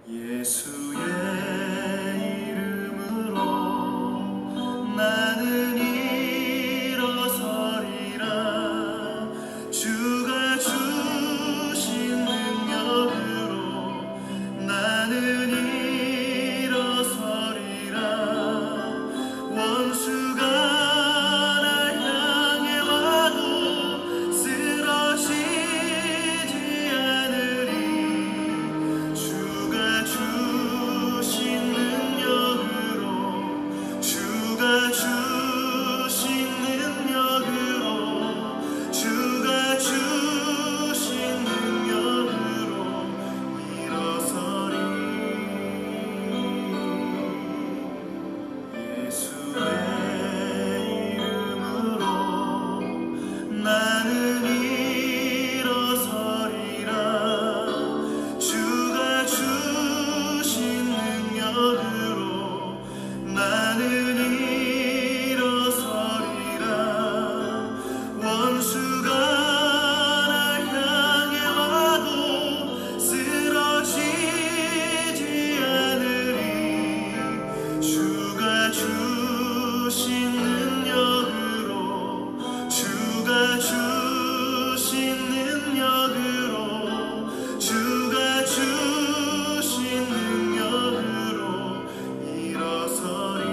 예수의 이름으로 나는 일어서리라. 주가 주신 능력으로 나는 일어서리라. 원수가 날 향해 와도 쓰러지지 않으리. 주가 주신 능력으로 주가 주신 능력으로 주가 주신 능력으로 일어서리. 예수의 이름으로 나는 일어서리라. 주가 주신 능력으로 나는 일어서리라. 원수가 날 향해 와도 쓰러지지 않으리. 주가 주신 능력으로 주가 주신 능력으로 주가 주신 능력으로 일어서리.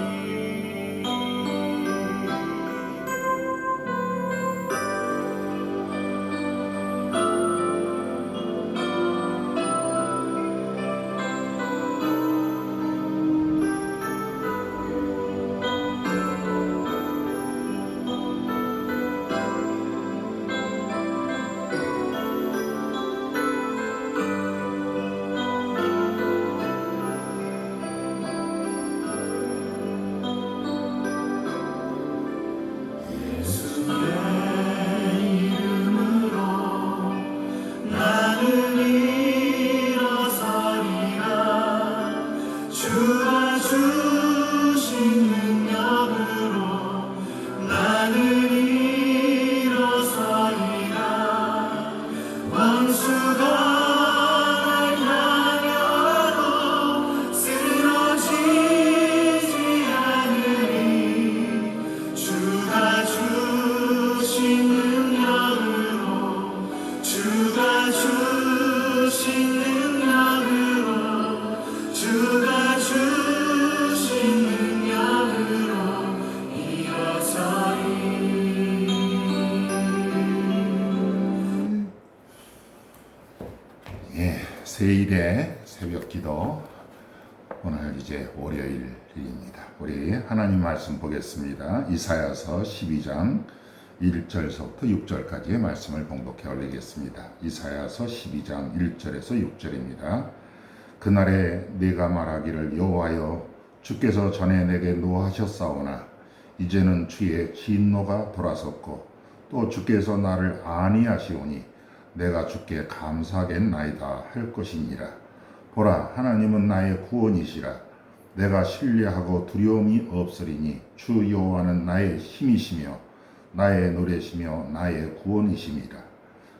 예수의 이름으로 나는 일어서리라. 주가 주신 능력으로 나는 일어서리라. 원수가 날 향해 와도 쓰러지지 않으리. 주가 주신 능력으로 주가 주신 능력으로 주가 주신 능력으로 일어서리. 세일의 새벽 기도, 오늘 이제 월요일입니다. 우리 하나님 말씀 보겠습니다. 이사야서 12장 1절서부터 6절까지의 말씀을 봉독해 올리겠습니다. 이사야서 12장 1절에서 6절입니다. 그날에 내가 말하기를 여호와여 주께서 전에 내게 노하셨사오나 이제는 주의 진노가 돌아섰고 또 주께서 나를 아니하시오니 내가 주께 감사하겠나이다 할 것이니라. 보라, 하나님은 나의 구원이시라. 내가 신뢰하고 두려움이 없으리니 주 여호와는 나의 힘이시며 나의 노래시며 나의 구원이심이라.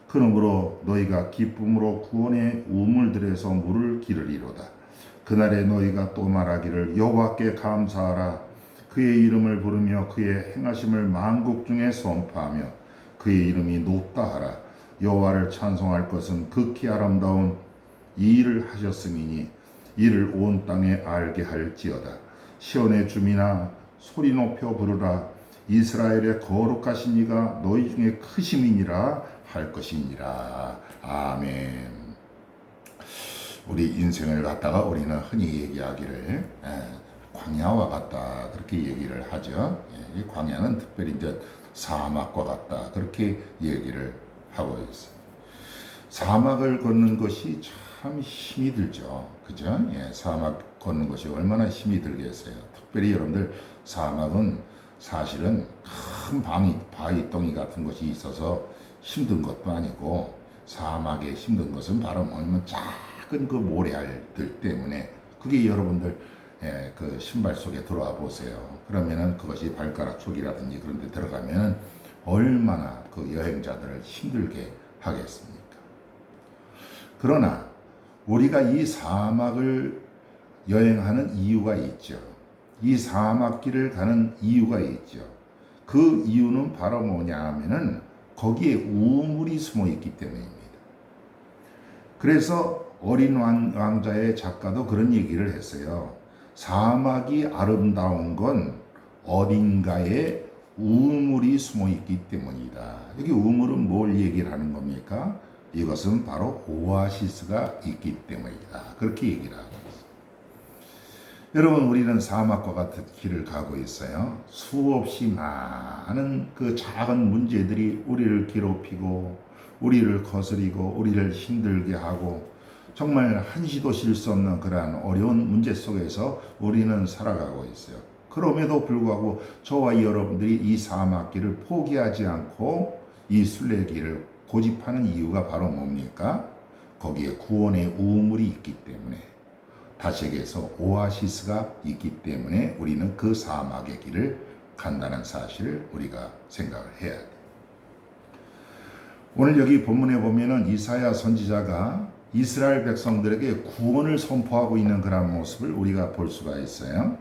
그러므로 너희가 기쁨으로 구원의 우물들에서 물을 기르리로다. 그날에 너희가 또 말하기를 여호와께 감사하라. 그의 이름을 부르며 그의 행하심을 만국 중에 선포하며 그의 이름이 높다 하라. 여호와를 찬송할 것은 극히 아름다운 이 일을 하셨음이니 이를 온 땅에 알게 할지어다. 시온의 주민아 소리 높여 부르라. 이스라엘의 거룩하신 이가 너희 중에 크심이니라 할 것이니라. 아멘. 우리 인생을 갖다가 우리는 흔히 얘기하기를 광야와 같다 그렇게 얘기를 하죠. 이 광야는 특별히 이제 사막과 같다 그렇게 얘기를 하고 있어요. 사막을 걷는 것이 참 힘이 들죠. 그죠? 사막 걷는 것이 얼마나 힘이 들겠어요. 특별히 여러분들 사막은 사실은 큰 바위덩이 같은 것이 있어서 힘든 것도 아니고 사막에 힘든 것은 바로 뭐냐면 작은 그 모래알들 때문에 그게 여러분들 그 신발 속에 들어와 보세요. 그러면은 그것이 발가락 속이라든지 그런 데 들어가면은 얼마나 그 여행자들을 힘들게 하겠습니까? 그러나 우리가 이 사막을 여행하는 이유가 있죠. 이 사막길을 가는 이유가 있죠. 그 이유는 바로 뭐냐 하면은 거기에 우물이 숨어 있기 때문입니다. 그래서 어린 왕자의 작가도 그런 얘기를 했어요. 사막이 아름다운 건 어딘가에 우물이 숨어 있기 때문이다. 여기 우물은 뭘 얘기를 하는 겁니까? 이것은 바로 오아시스가 있기 때문이다. 그렇게 얘기를 하고 있어요. 여러분, 우리는 사막과 같은 길을 가고 있어요. 수없이 많은 그 작은 문제들이 우리를 괴롭히고 우리를 거스리고 우리를 힘들게 하고 정말 한시도 쉴 수 없는 그러한 어려운 문제 속에서 우리는 살아가고 있어요. 그럼에도 불구하고 저와 여러분들이 이 사막길을 포기하지 않고 이 순례길을 고집하는 이유가 바로 뭡니까? 거기에 구원의 우물이 있기 때문에, 다시 얘기해서 오아시스가 있기 때문에 우리는 그 사막의 길을 간다는 사실을 우리가 생각을 해야 돼요. 오늘 여기 본문에 보면은 이사야 선지자가 이스라엘 백성들에게 구원을 선포하고 있는 그런 모습을 우리가 볼 수가 있어요.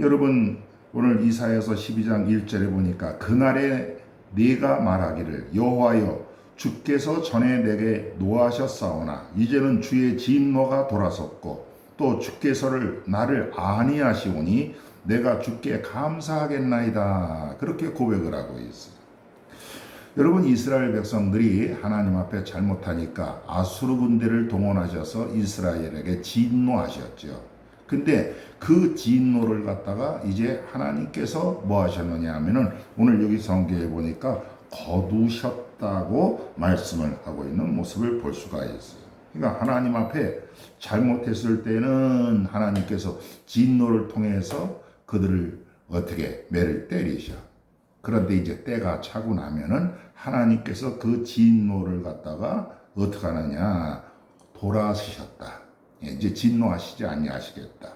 여러분, 오늘 이사야서 12장 1절에 보니까 그날에 네가 말하기를 여호와여 주께서 전에 내게 노하셨사오나 이제는 주의 진노가 돌아섰고 또 주께서를 나를 아니하시오니 내가 주께 감사하겠나이다. 그렇게 고백을 하고 있어요. 여러분, 이스라엘 백성들이 하나님 앞에 잘못하니까 아수르 군대를 동원하셔서 이스라엘에게 진노하셨죠. 근데 그 진노를 갖다가 이제 하나님께서 뭐 하셨느냐 하면은 오늘 여기 성경에 보니까 거두셨다고 말씀을 하고 있는 모습을 볼 수가 있어요. 그러니까 하나님 앞에 잘못했을 때는 하나님께서 진노를 통해서 그들을 어떻게 매를 때리셔. 그런데 이제 때가 차고 나면은 하나님께서 그 진노를 갖다가 어떻게 하느냐, 돌아서셨다. 이제 진노하시지 아니하시겠다.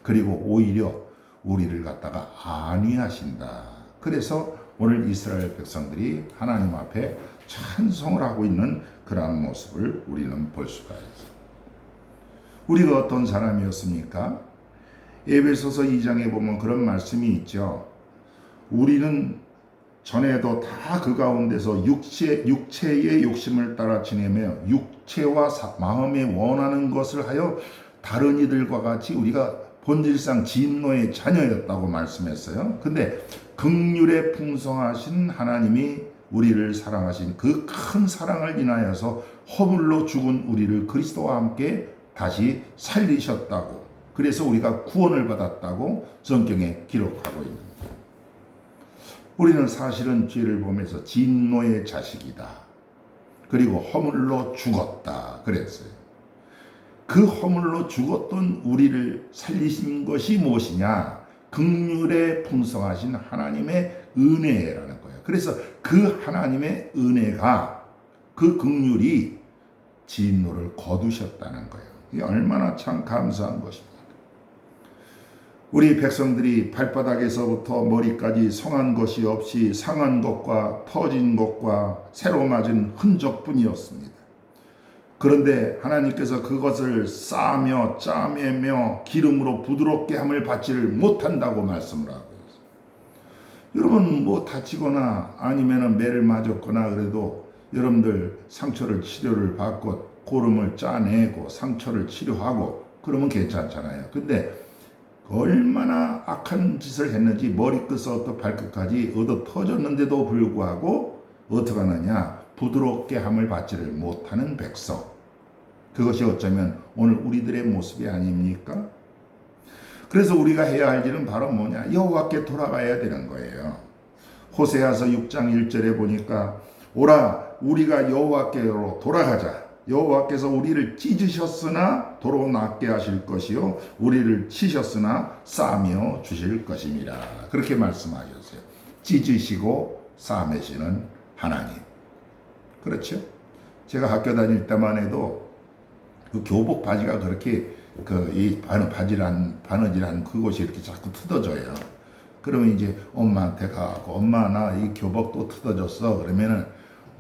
그리고 오히려 우리를 갖다가 안위하신다. 그래서 오늘 이스라엘 백성들이 하나님 앞에 찬송을 하고 있는 그러한 모습을 우리는 볼 수가 있어요. 우리가 어떤 사람이었습니까? 에베소서 2장에 보면 그런 말씀이 있죠. 우리는 전에도 다 그 가운데서 육체의 욕심을 따라 지내며 육체와 마음에 원하는 것을 하여 다른 이들과 같이 우리가 본질상 진노의 자녀였다고 말씀했어요. 근데 긍휼에 풍성하신 하나님이 우리를 사랑하신 그 큰 사랑을 인하여서 허물로 죽은 우리를 그리스도와 함께 다시 살리셨다고, 그래서 우리가 구원을 받았다고 성경에 기록하고 있는 거예요. 우리는 사실은 죄를 보면서 진노의 자식이다. 그리고 허물로 죽었다. 그랬어요. 그 허물로 죽었던 우리를 살리신 것이 무엇이냐? 긍휼에 풍성하신 하나님의 은혜라는 거예요. 그래서 그 하나님의 은혜가, 그 긍휼이 진노를 거두셨다는 거예요. 이게 얼마나 참 감사한 것입니다. 우리 백성들이 발바닥에서부터 머리까지 성한 것이 없이 상한 것과 터진 것과 새로 맞은 흔적뿐이었습니다. 그런데 하나님께서 그것을 싸며 짜매며 기름으로 부드럽게 함을 받지를 못한다고 말씀을 하고 있어요. 여러분, 뭐 다치거나 아니면 매를 맞았거나 그래도 여러분들 상처를 치료를 받고 고름을 짜내고 상처를 치료하고 그러면 괜찮잖아요. 근데 얼마나 악한 짓을 했는지 머리끝부터 발끝까지 얻어 터졌는데도 불구하고 어떻게 하느냐, 부드럽게 함을 받지를 못하는 백성. 그것이 어쩌면 오늘 우리들의 모습이 아닙니까? 그래서 우리가 해야 할 일은 바로 뭐냐, 여호와께 돌아가야 되는 거예요. 호세아서 6장 1절에 보니까 오라 우리가 여호와께로 돌아가자. 여호와께서 우리를 찢으셨으나 도로 낫게 하실 것이요 우리를 치셨으나 싸며 주실 것입니다. 그렇게 말씀하셨어요. 찢으시고 싸매시는 하나님. 그렇죠? 제가 학교 다닐 때만 해도 그 교복 바지가 그렇게 이 바느질한 그곳이 이렇게 자꾸 뜯어져요. 그러면 이제 엄마한테 가고 엄마 나 이 교복도 뜯어졌어. 그러면은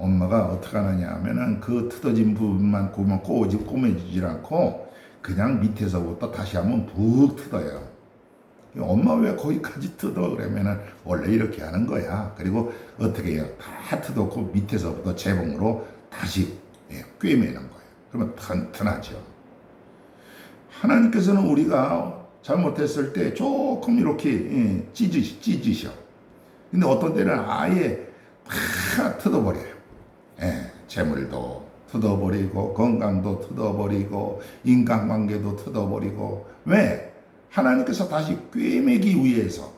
엄마가 어떻게 하느냐 하면은 그 뜯어진 부분만 꼬매지질 않고 그냥 밑에서부터 다시 한번 푹 뜯어요. 엄마 왜 거기까지 뜯어? 그러면은 원래 이렇게 하는 거야. 그리고 어떻게 해요? 다 뜯었고 밑에서부터 재봉으로 다시 꿰매는 거예요. 그러면 튼튼하죠. 하나님께서는 우리가 잘못했을 때 조금 이렇게 찢으셔. 근데 어떤 때는 아예 다 뜯어버려요. 재물도 뜯어버리고 건강도 뜯어버리고 인간관계도 뜯어버리고. 왜? 하나님께서 다시 꿰매기 위해서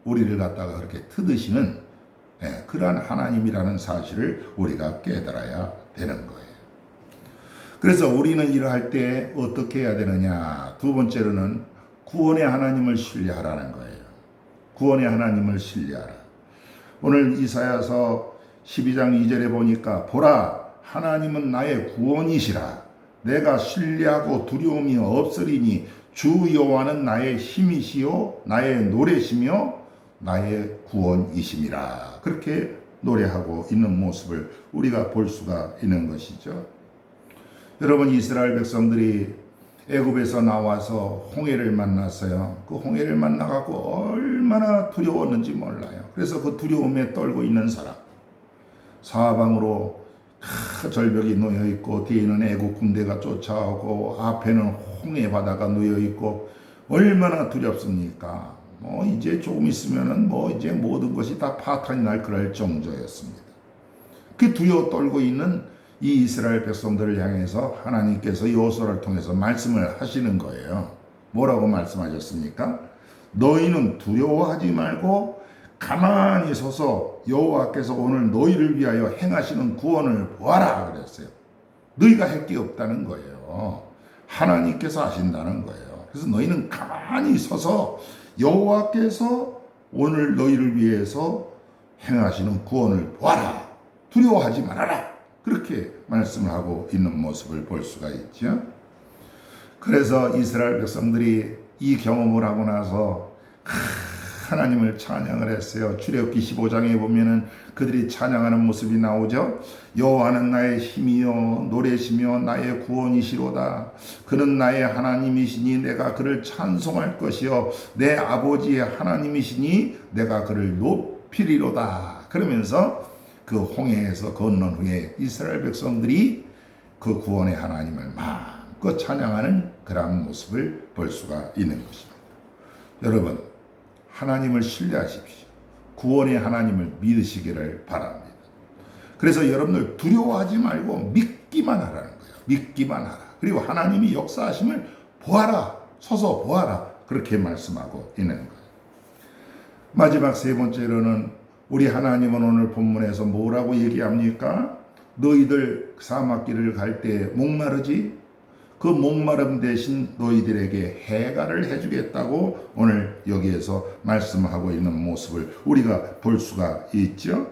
우리를 갖다가 그렇게 뜯으시는 그러한 하나님이라는 사실을 우리가 깨달아야 되는 거예요. 그래서 우리는 일을 때 어떻게 해야 되느냐? 두 번째로는 구원의 하나님을 신뢰하라는 거예요. 구원의 하나님을 신뢰하라. 오늘 이사야서 12장 2절에 보니까 보라 하나님은 나의 구원이시라. 내가 신뢰하고 두려움이 없으리니 주 여호와는 나의 힘이시요 나의 노래시며 나의 구원이심이라. 그렇게 노래하고 있는 모습을 우리가 볼 수가 있는 것이죠. 여러분, 이스라엘 백성들이 애굽에서 나와서 홍해를 만났어요. 그 홍해를 만나갖고 얼마나 두려웠는지 몰라요. 그래서 그 두려움에 떨고 있는 사람, 사방으로 절벽이 놓여있고 뒤에는 애국 군대가 쫓아오고 앞에는 홍해 바다가 놓여있고 얼마나 두렵습니까? 이제 조금 있으면은 이제 모든 것이 다 파탄이 날 그럴 정도였습니다. 그 두려워 떨고 있는 이 이스라엘 백성들을 향해서 하나님께서 여호수아를 통해서 말씀을 하시는 거예요. 뭐라고 말씀하셨습니까? 너희는 두려워하지 말고 가만히 서서 여호와께서 오늘 너희를 위하여 행하시는 구원을 보아라 그랬어요. 너희가 할 게 없다는 거예요. 하나님께서 하신다는 거예요. 그래서 너희는 가만히 서서 여호와께서 오늘 너희를 위해서 행하시는 구원을 보아라. 두려워하지 말아라. 그렇게 말씀을 하고 있는 모습을 볼 수가 있죠. 그래서 이스라엘 백성들이 이 경험을 하고 나서 하나님을 찬양을 했어요. 출애굽기 15장에 보면은 그들이 찬양하는 모습이 나오죠. 여호와는 나의 힘이요 노래시며 나의 구원이시로다. 그는 나의 하나님이시니 내가 그를 찬송할 것이요 내 아버지의 하나님이시니 내가 그를 높이리로다. 그러면서 그 홍해에서 건넌 후에 이스라엘 백성들이 그 구원의 하나님을 마음껏 찬양하는 그런 모습을 볼 수가 있는 것입니다. 여러분, 하나님을 신뢰하십시오. 구원의 하나님을 믿으시기를 바랍니다. 그래서 여러분들 두려워하지 말고 믿기만 하라는 거예요. 믿기만 하라. 그리고 하나님이 역사하심을 보아라. 서서 보아라. 그렇게 말씀하고 있는 거예요. 마지막 세 번째로는 우리 하나님은 오늘 본문에서 뭐라고 얘기합니까? 너희들 사막길을 갈 때 목마르지? 그 목마름 대신 너희들에게 해가를 해주겠다고 오늘 여기에서 말씀하고 있는 모습을 우리가 볼 수가 있죠.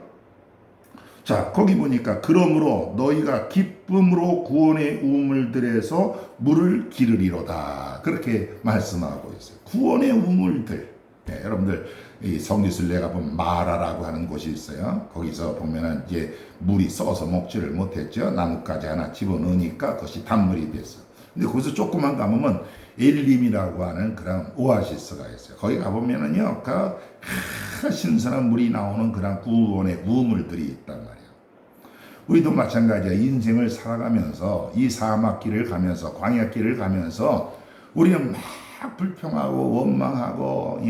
자, 거기 보니까 그러므로 너희가 기쁨으로 구원의 우물들에서 물을 기르리로다. 그렇게 말씀하고 있어요. 구원의 우물들. 여러분들 이 성지순례가 보면 마라라고 하는 곳이 있어요. 거기서 보면은 이제 물이 썩어서 먹지를 못했죠. 나뭇가지 하나 집어넣으니까 그것이 단물이 됐어요. 근데 거기서 조금만 가보면 엘림이라고 하는 그런 오아시스가 있어요. 거기 가보면은요, 신선한 물이 나오는 그런 구원의 우물들이 있단 말이에요. 우리도 마찬가지야. 인생을 살아가면서 이 사막길을 가면서 광야길을 가면서 우리는 막 불평하고 원망하고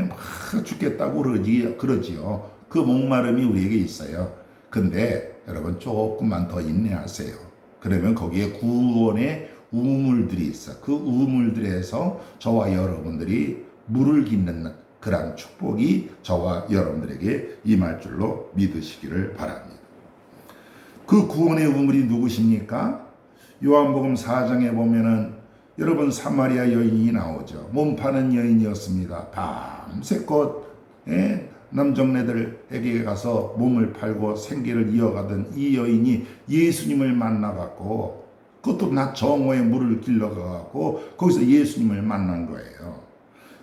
막 죽겠다고 그러지요. 그 목마름이 우리에게 있어요. 근데 여러분 조금만 더 인내하세요. 그러면 거기에 구원의 우물들이 있어. 그 우물들에서 저와 여러분들이 물을 깃는 그런 축복이 저와 여러분들에게 임할 줄로 믿으시기를 바랍니다. 그 구원의 우물이 누구십니까? 요한복음 4장에 보면은 여러분 사마리아 여인이 나오죠. 몸 파는 여인이었습니다. 밤새껏 남정네들에게 가서 몸을 팔고 생계를 이어가던 이 여인이 예수님을 만나갖고 그것도 낮 정오에 물을 길러가갖고 거기서 예수님을 만난 거예요.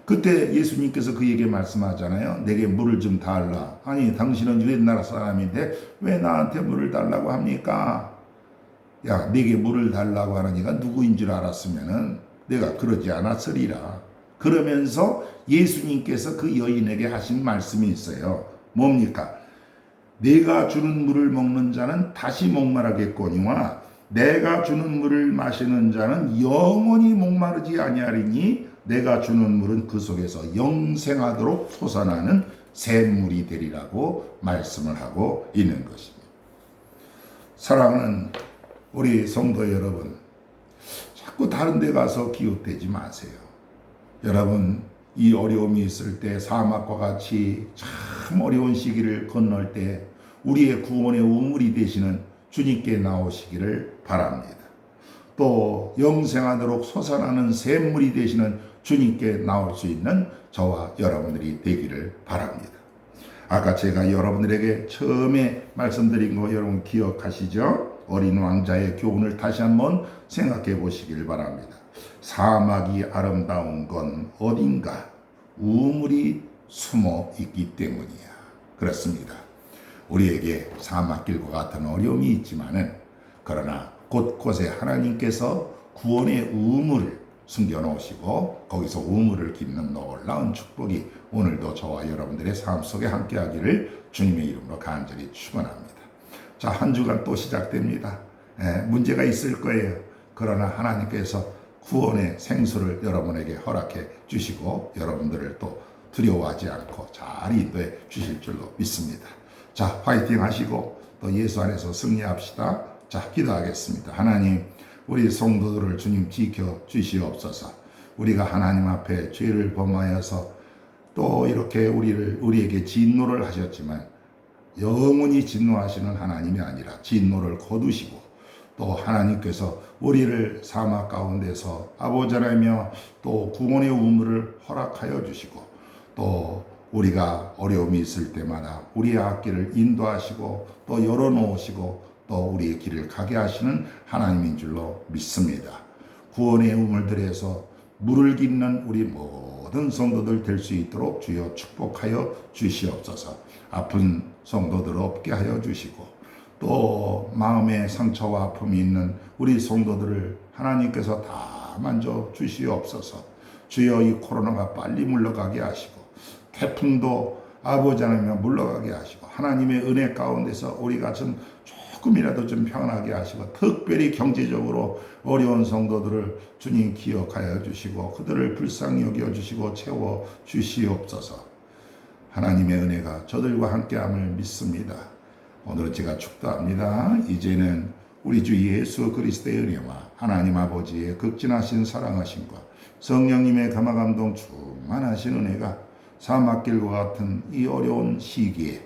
그때 예수님께서 그에게 말씀하잖아요. 내게 물을 좀 달라. 아니 당신은 유대 나라 사람인데 왜 나한테 물을 달라고 합니까? 야, 내게 물을 달라고 하는 이가 누구인 줄 알았으면은 내가 그러지 않았으리라. 그러면서 예수님께서 그 여인에게 하신 말씀이 있어요. 뭡니까? 내가 주는 물을 먹는 자는 다시 목마르겠거니와 내가 주는 물을 마시는 자는 영원히 목마르지 아니하리니 내가 주는 물은 그 속에서 영생하도록 솟아나는 샘물이 되리라고 말씀을 하고 있는 것입니다. 사랑하는 우리 성도 여러분, 자꾸 다른 데 가서 기웃대지 마세요. 여러분, 이 어려움이 있을 때 사막과 같이 참 어려운 시기를 건널 때 우리의 구원의 우물이 되시는 주님께 나오시기를 바랍니다. 또 영생하도록 솟아나는 샘물이 되시는 주님께 나올 수 있는 저와 여러분들이 되기를 바랍니다. 아까 제가 여러분들에게 처음에 말씀드린 거 여러분 기억하시죠? 어린 왕자의 교훈을 다시 한번 생각해 보시길 바랍니다. 사막이 아름다운 건 어딘가 우물이 숨어 있기 때문이야. 그렇습니다. 우리에게 사막길과 같은 어려움이 있지만은 그러나 곳곳에 하나님께서 구원의 우물을 숨겨 놓으시고 거기서 우물을 깃는 놀라운 축복이 오늘도 저와 여러분들의 삶 속에 함께 하기를 주님의 이름으로 간절히 축원합니다. 자, 한 주간 또 시작됩니다. 문제가 있을 거예요. 그러나 하나님께서 구원의 생수를 여러분에게 허락해 주시고 여러분들을 또 두려워하지 않고 잘 인도해 주실 줄로 믿습니다. 자, 화이팅 하시고 또 예수 안에서 승리합시다. 자, 기도하겠습니다. 하나님, 우리 성도들을 주님 지켜 주시옵소서. 우리가 하나님 앞에 죄를 범하여서 또 이렇게 우리에게 진노를 하셨지만 영원히 진노하시는 하나님이 아니라 진노를 거두시고 또 하나님께서 우리를 사막 가운데서 아버지 하나님이여 또 구원의 우물을 허락하여 주시고 또 우리가 어려움이 있을 때마다 우리의 앞길을 인도하시고 또 열어놓으시고 또 우리의 길을 가게 하시는 하나님인 줄로 믿습니다. 구원의 우물들에서 물을 깃는 우리 모든 성도들 될 수 있도록 주여 축복하여 주시옵소서. 아픈 성도들 없게 하여 주시고 또 마음에 상처와 아픔이 있는 우리 성도들을 하나님께서 다 만져 주시옵소서. 주여 이 코로나가 빨리 물러가게 하시고 태풍도 아버지 하나님 물러가게 하시고 하나님의 은혜 가운데서 우리가 좀 조금이라도 좀 평안하게 하시고 특별히 경제적으로 어려운 성도들을 주님 기억하여 주시고 그들을 불쌍히 여겨 주시고 채워 주시옵소서. 하나님의 은혜가 저들과 함께함을 믿습니다. 오늘은 제가 축도합니다. 이제는 우리 주 예수 그리스도의 은혜와 하나님 아버지의 극진하신 사랑하심과 성령님의 감화감동 충만하신 은혜가 사막길과 같은 이 어려운 시기에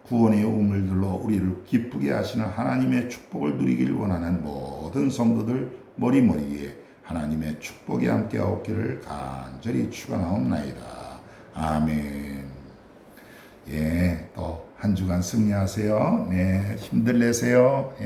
구원의 우물들로 우리를 기쁘게 하시는 하나님의 축복을 누리길 원하는 모든 성도들 머리머리에 하나님의 축복이 함께하옵기를 간절히 축원하옵나이다. 아멘. 예, 또 한 주간 승리하세요. 네, 힘들 내세요. 예.